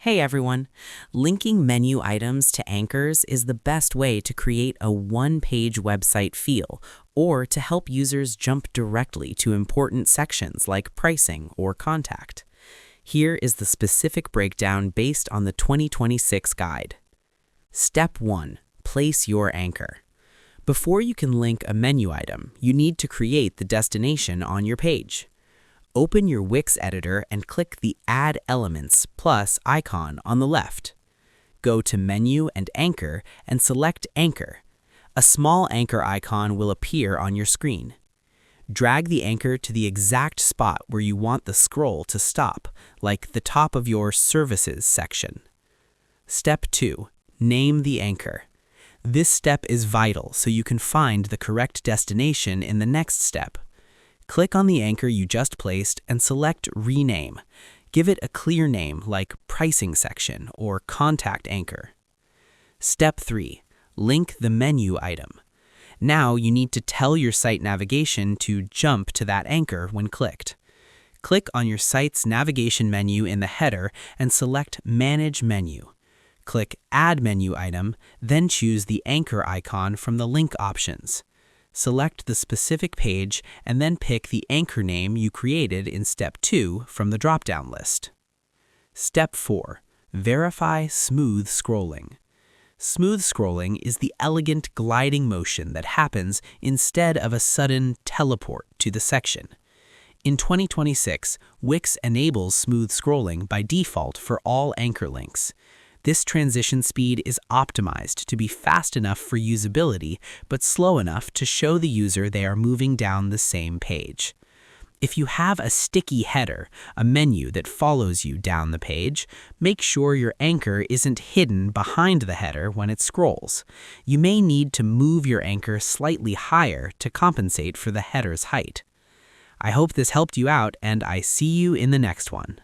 Hey everyone! Linking menu items to anchors is the best way to create a one-page website feel or to help users jump directly to important sections like pricing or contact. Here is the specific breakdown based on the 2026 guide. Step 1. Place your anchor. Before you can link a menu item, you need to create the destination on your page. Open your Wix editor and click the Add Elements plus icon on the left. Go to Menu and Anchor and select Anchor. A small anchor icon will appear on your screen. Drag the anchor to the exact spot where you want the scroll to stop, like the top of your Services section. Step 2. Name the anchor. This step is vital so you can find the correct destination in the next step. Click on the anchor you just placed and select Rename. Give it a clear name like Pricing Section or Contact Anchor. Step 3. Link the menu item. Now you need to tell your site navigation to jump to that anchor when clicked. Click on your site's navigation menu in the header and select Manage Menu. Click Add Menu Item, then choose the anchor icon from the link options. Select the specific page and then pick the anchor name you created in Step 2 from the drop-down list. Step 4. Verify smooth scrolling. Smooth scrolling is the elegant gliding motion that happens instead of a sudden teleport to the section. In 2026, Wix enables smooth scrolling by default for all anchor links. This transition speed is optimized to be fast enough for usability, but slow enough to show the user they are moving down the same page. If you have a sticky header, a menu that follows you down the page, make sure your anchor isn't hidden behind the header when it scrolls. You may need to move your anchor slightly higher to compensate for the header's height. I hope this helped you out, and I see you in the next one.